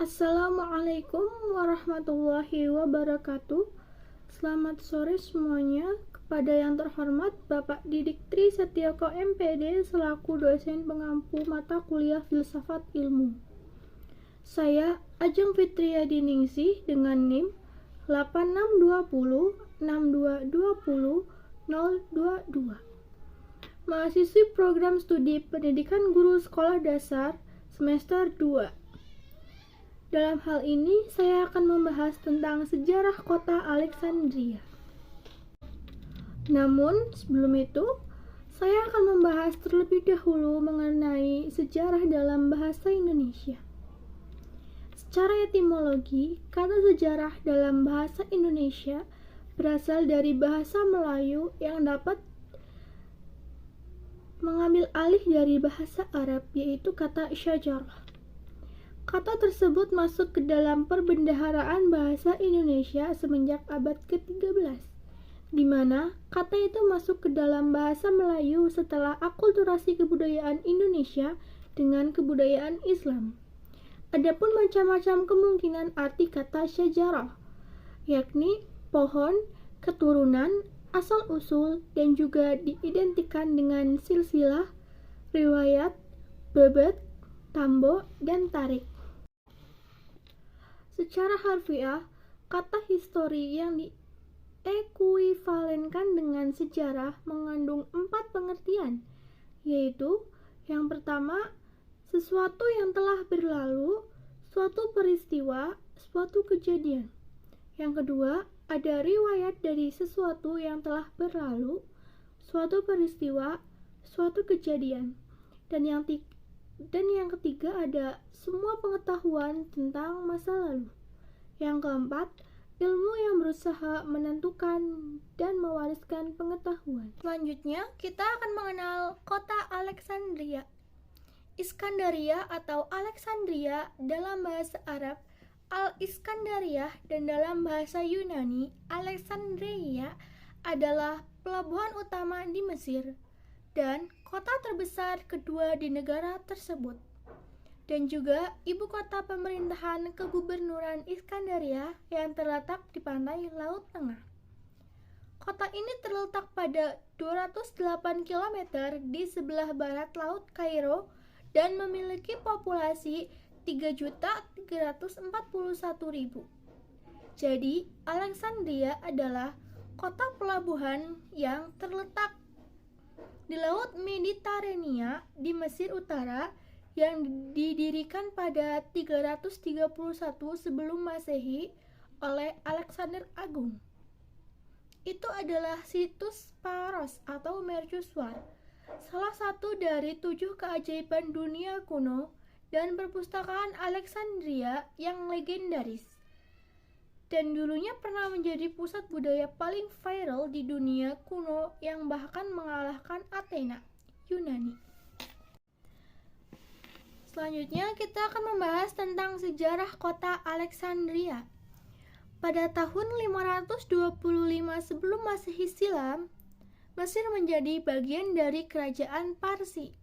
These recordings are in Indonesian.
Assalamualaikum warahmatullahi wabarakatuh. Selamat sore semuanya. Kepada yang terhormat Bapak Didik Tri Setioko MPD selaku dosen pengampu mata kuliah Filsafat Ilmu. Saya Ajeng Fitriadiningsih dengan NIM 86206220 mahasiswi program studi pendidikan guru sekolah dasar semester 2. Dalam hal ini, saya akan membahas tentang sejarah kota Alexandria. Namun, sebelum itu, saya akan membahas terlebih dahulu mengenai sejarah dalam bahasa Indonesia. Secara etimologi, kata sejarah dalam bahasa Indonesia berasal dari bahasa Melayu yang dapat mengambil alih dari bahasa Arab, yaitu kata syajarah. Kata tersebut masuk ke dalam perbendaharaan bahasa Indonesia semenjak abad ke-13, di mana kata itu masuk ke dalam bahasa Melayu setelah akulturasi kebudayaan Indonesia dengan kebudayaan Islam. Adapun macam-macam kemungkinan arti kata syajarah, yakni pohon, keturunan, asal-usul, dan juga diidentikan dengan silsilah, riwayat, bebet, tambo, dan tarik. Secara harfiah, kata histori yang diekuivalenkan dengan sejarah mengandung 4 pengertian, yaitu yang pertama, sesuatu yang telah berlalu, suatu peristiwa, suatu kejadian. Yang kedua, ada riwayat dari sesuatu yang telah berlalu, suatu peristiwa, suatu kejadian. Dan yang ketiga ada semua pengetahuan tentang masa lalu. Yang keempat, ilmu yang berusaha menentukan dan mewariskan pengetahuan. Selanjutnya, kita akan mengenal kota Alexandria. Iskandaria atau Alexandria dalam bahasa Arab Al-Iskandariyah dan dalam bahasa Yunani Alexandria adalah pelabuhan utama di Mesir dan kota terbesar kedua di negara tersebut, dan juga ibu kota pemerintahan kegubernuran Iskandaria yang terletak di pantai Laut Tengah. Kota ini terletak pada 208 km di sebelah barat Laut Kairo dan memiliki populasi 3.341.000. Jadi, Alexandria adalah kota pelabuhan yang terletak di Laut Mediterania di Mesir Utara yang didirikan pada 331 sebelum Masehi oleh Alexander Agung. Itu adalah situs Paros atau mercusuar, salah satu dari 7 keajaiban dunia kuno dan perpustakaan Alexandria yang legendaris. Dan dulunya pernah menjadi pusat budaya paling viral di dunia kuno yang bahkan mengalahkan Athena, Yunani. Selanjutnya kita akan membahas tentang sejarah kota Alexandria. Pada tahun 525 sebelum Masehi silam, Mesir menjadi bagian dari kerajaan Parsi.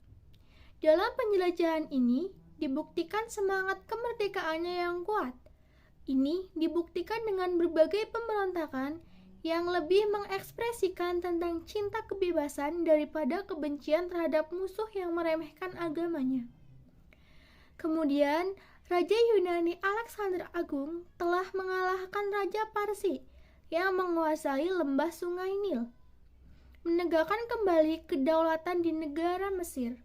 Dalam penjelajahan ini dibuktikan semangat kemerdekaannya yang kuat. Ini dibuktikan dengan berbagai pemberontakan yang lebih mengekspresikan tentang cinta kebebasan daripada kebencian terhadap musuh yang meremehkan agamanya. Kemudian, Raja Yunani Alexander Agung telah mengalahkan Raja Parsi yang menguasai lembah Sungai Nil, menegakkan kembali kedaulatan di negara Mesir.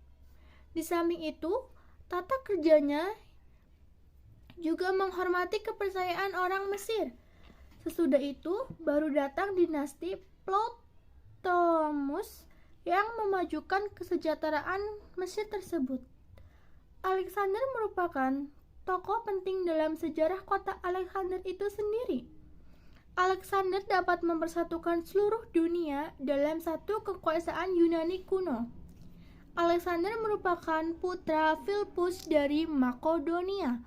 Di samping itu, tata kerjanya juga menghormati kepercayaan orang Mesir. Sesudah itu, baru datang dinasti Ptolemus yang memajukan kesejahteraan Mesir tersebut. Alexander merupakan tokoh penting dalam sejarah kota Alexander itu sendiri. Alexander dapat mempersatukan seluruh dunia dalam satu kekuasaan Yunani kuno. Alexander merupakan putra Philippus dari Makedonia.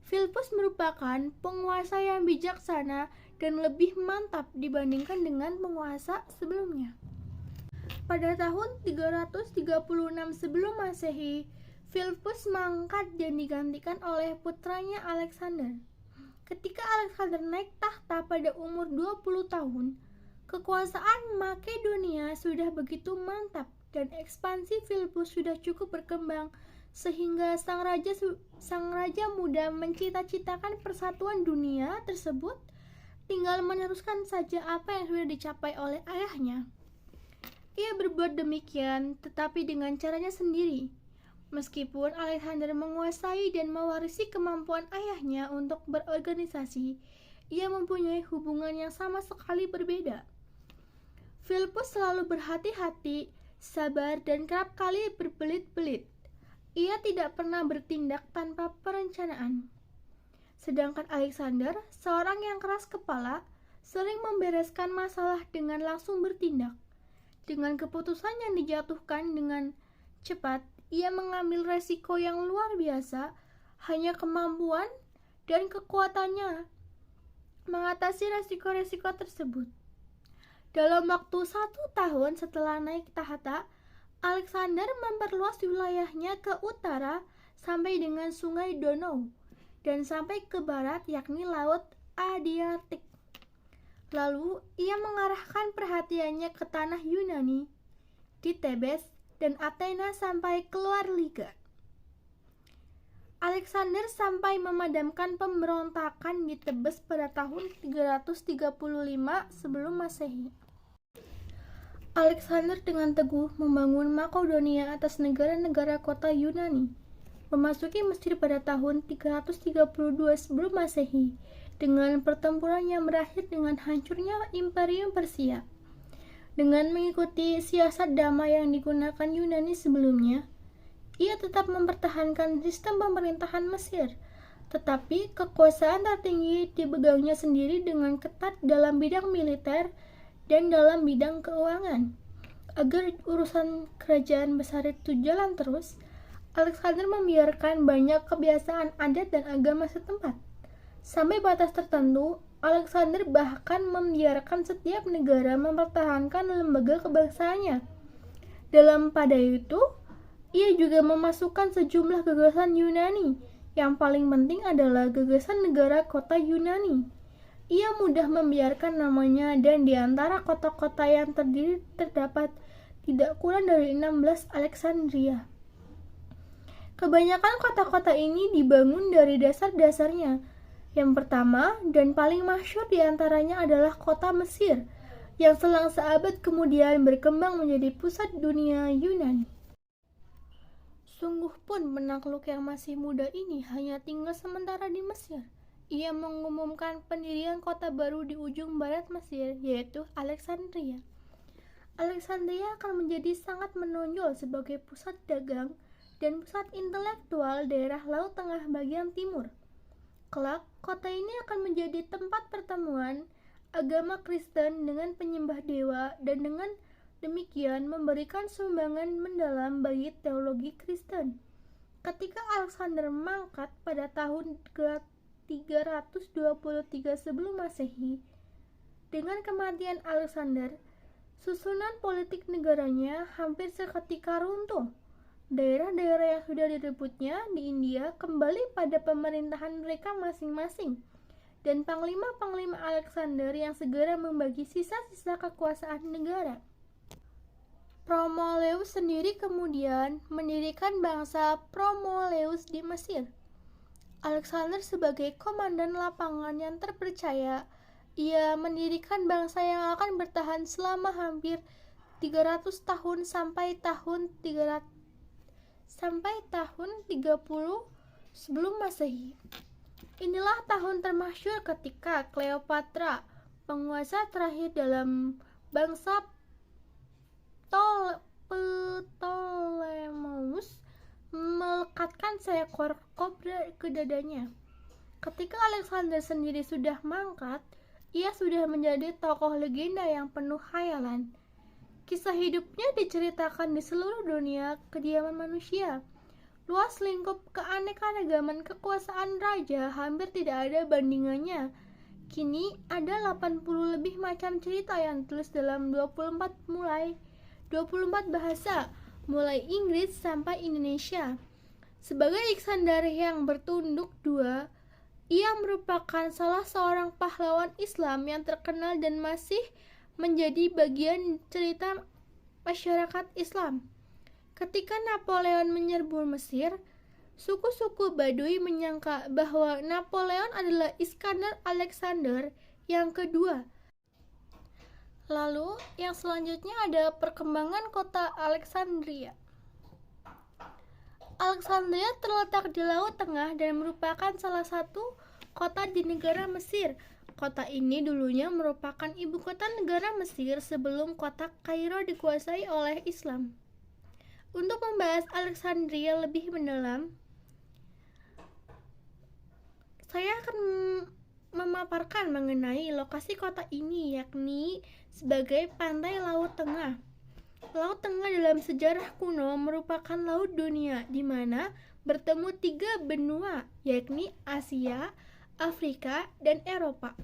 Philippus merupakan penguasa yang bijaksana dan lebih mantap dibandingkan dengan penguasa sebelumnya. Pada tahun 336 sebelum Masehi, Philippus mangkat dan digantikan oleh putranya Alexander. Ketika Alexander naik tahta pada umur 20 tahun, kekuasaan Makedonia sudah begitu mantap dan ekspansi Philippus sudah cukup berkembang sehingga sang raja muda mencita-citakan persatuan dunia tersebut tinggal meneruskan saja apa yang sudah dicapai oleh ayahnya. Ia berbuat demikian tetapi dengan caranya sendiri. Meskipun Alexander menguasai dan mewarisi kemampuan ayahnya untuk berorganisasi, ia mempunyai hubungan yang sama sekali berbeda. Philippus selalu berhati-hati, sabar, dan kerap kali berbelit-belit. Ia tidak pernah bertindak tanpa perencanaan. Sedangkan Alexander, seorang yang keras kepala, sering membereskan masalah dengan langsung bertindak. Dengan keputusan yang dijatuhkan dengan cepat, ia mengambil resiko yang luar biasa, hanya kemampuan dan kekuatannya mengatasi resiko-resiko tersebut. Dalam waktu 1 tahun setelah naik tahta, Alexander memperluas wilayahnya ke utara sampai dengan sungai Donau dan sampai ke barat yakni Laut Adriatik. Lalu ia mengarahkan perhatiannya ke tanah Yunani, di Tebes dan Athena sampai keluar Liga. Alexander sampai memadamkan pemberontakan di Tebes pada tahun 335 sebelum Masehi. Alexander dengan teguh membangun Makedonia atas negara-negara kota Yunani, memasuki Mesir pada tahun 332 sebelum Masehi dengan pertempuran yang berakhir dengan hancurnya Imperium Persia. Dengan mengikuti siasat damai yang digunakan Yunani sebelumnya, ia tetap mempertahankan sistem pemerintahan Mesir, tetapi kekuasaan tertinggi dipegangnya sendiri dengan ketat dalam bidang militer dan dalam bidang keuangan. Agar urusan kerajaan besar itu jalan terus, Alexander membiarkan banyak kebiasaan adat dan agama setempat. Sampai batas tertentu, Alexander bahkan membiarkan setiap negara mempertahankan lembaga kebangsaannya. Pada itu, ia juga memasukkan sejumlah gagasan Yunani. Yang paling penting adalah gagasan negara kota Yunani. Ia mudah membiarkan namanya dan di antara kota-kota yang terdiri terdapat tidak kurang dari 16 Alexandria. Kebanyakan kota-kota ini dibangun dari dasar-dasarnya. Yang pertama dan paling masyhur diantaranya adalah kota Mesir, yang selang seabad kemudian berkembang menjadi pusat dunia Yunani. Sungguh pun penakluk yang masih muda ini hanya tinggal sementara di Mesir. Ia mengumumkan pendirian kota baru di ujung barat Mesir, yaitu Alexandria. Alexandria akan menjadi sangat menonjol sebagai pusat dagang dan pusat intelektual daerah Laut Tengah bagian timur. Kelak, kota ini akan menjadi tempat pertemuan agama Kristen dengan penyembah dewa dan dengan demikian memberikan sumbangan mendalam bagi teologi Kristen. Ketika Alexander mangkat pada tahun 323 sebelum Masehi, dengan kematian Alexander, susunan politik negaranya hampir seketika runtuh. Daerah-daerah yang sudah direbutnya di India kembali pada pemerintahan mereka masing-masing, dan panglima-panglima Alexander yang segera membagi sisa-sisa kekuasaan negara. Promoleus sendiri kemudian mendirikan bangsa Promoleus di Mesir. Alexander sebagai komandan lapangan yang terpercaya, ia mendirikan bangsa yang akan bertahan selama hampir 300 tahun sampai tahun 30 sebelum Masehi. Inilah tahun termasyhur ketika Cleopatra, penguasa terakhir dalam bangsa Ptolemeus, melekatkan seekor kobra ke dadanya. Ketika Alexander sendiri sudah mangkat, ia sudah menjadi tokoh legenda yang penuh khayalan. Kisah hidupnya diceritakan di seluruh dunia kediaman manusia. Luas lingkup keanekaragaman kekuasaan raja hampir tidak ada bandingannya. Kini ada 80 lebih macam cerita yang ditulis dalam 24 bahasa, mulai Inggris sampai Indonesia. Sebagai Iskandar yang bertunduk dua, ia merupakan salah seorang pahlawan Islam yang terkenal dan masih menjadi bagian cerita masyarakat Islam. Ketika Napoleon menyerbu Mesir, suku-suku Baduy menyangka bahwa Napoleon adalah Iskandar Alexander yang kedua. Lalu, yang selanjutnya ada perkembangan kota Alexandria. Alexandria terletak di Laut Tengah dan merupakan salah satu kota di negara Mesir. Kota ini dulunya merupakan ibu kota negara Mesir sebelum kota Kairo dikuasai oleh Islam. Untuk membahas Alexandria lebih mendalam, saya akan memaparkan mengenai lokasi kota ini, yakni sebagai pantai Laut Tengah. Laut Tengah dalam sejarah kuno merupakan laut dunia di mana bertemu 3 benua, yakni Asia, Afrika, dan Eropa.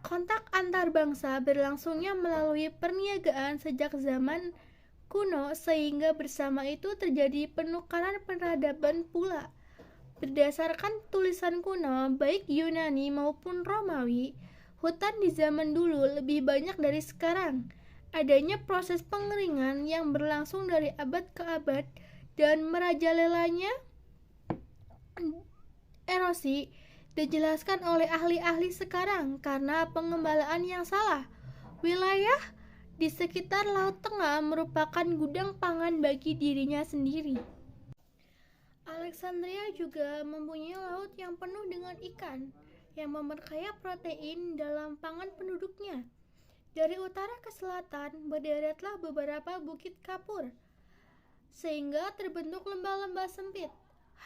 Kontak antar bangsa berlangsungnya melalui perniagaan sejak zaman kuno sehingga bersama itu terjadi penukaran peradaban pula. Berdasarkan tulisan kuno, baik Yunani maupun Romawi, hutan di zaman dulu lebih banyak dari sekarang. Adanya proses pengeringan yang berlangsung dari abad ke abad dan merajalelanya erosi dijelaskan oleh ahli-ahli sekarang karena pengembalaan yang salah. Wilayah di sekitar Laut Tengah merupakan gudang pangan bagi dirinya sendiri. Alexandria juga mempunyai laut yang penuh dengan ikan yang memperkaya protein dalam pangan penduduknya. Dari utara ke selatan berderetlah beberapa bukit kapur, sehingga terbentuk lembah-lembah sempit.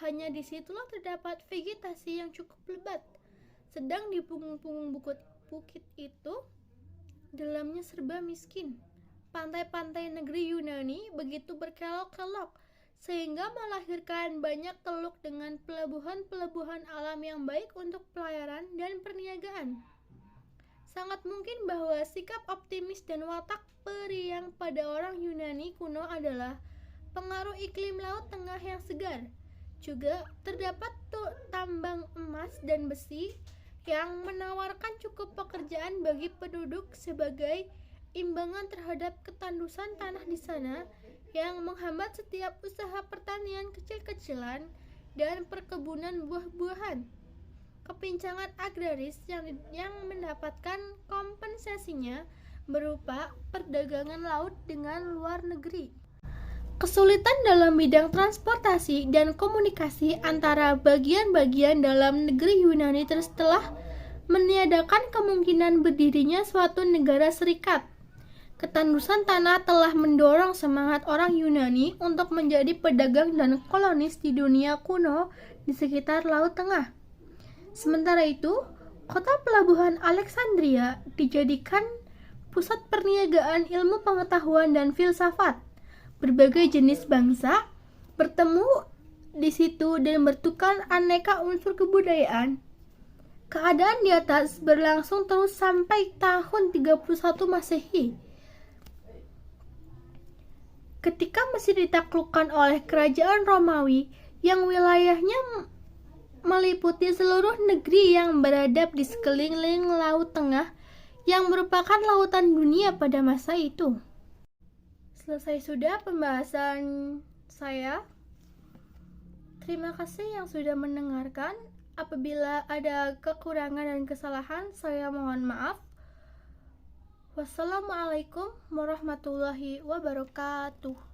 Hanya disitulah terdapat vegetasi yang cukup lebat. Sedang di punggung-punggung bukit itu, dalamnya serba miskin. Pantai-pantai negeri Yunani begitu berkelok-kelok, sehingga melahirkan banyak teluk dengan pelabuhan-pelabuhan alam yang baik untuk pelayaran dan perniagaan. Sangat mungkin bahwa sikap optimis dan watak periang pada orang Yunani kuno adalah pengaruh iklim Laut Tengah yang segar. Juga terdapat tambang emas dan besi yang menawarkan cukup pekerjaan bagi penduduk sebagai imbangan terhadap ketandusan tanah di sana yang menghambat setiap usaha pertanian kecil-kecilan dan perkebunan buah-buahan. Kepincangan agraris yang mendapatkan kompensasinya berupa perdagangan laut dengan luar negeri. Kesulitan dalam bidang transportasi dan komunikasi antara bagian-bagian dalam negeri Yunani telah meniadakan kemungkinan berdirinya suatu negara serikat. Ketandusan tanah telah mendorong semangat orang Yunani untuk menjadi pedagang dan kolonis di dunia kuno di sekitar Laut Tengah. Sementara itu, kota pelabuhan Alexandria dijadikan pusat perniagaan ilmu pengetahuan dan filsafat. Berbagai jenis bangsa bertemu di situ dan bertukar aneka unsur kebudayaan. Keadaan di atas berlangsung terus sampai tahun 31 Masehi. Ketika Mesir ditaklukkan oleh kerajaan Romawi yang wilayahnya meliputi seluruh negeri yang berada di sekeliling Laut Tengah yang merupakan lautan dunia pada masa itu. Selesai sudah pembahasan saya. Terima kasih yang sudah mendengarkan. Apabila ada kekurangan dan kesalahan, saya mohon maaf. Wassalamualaikum warahmatullahi wabarakatuh.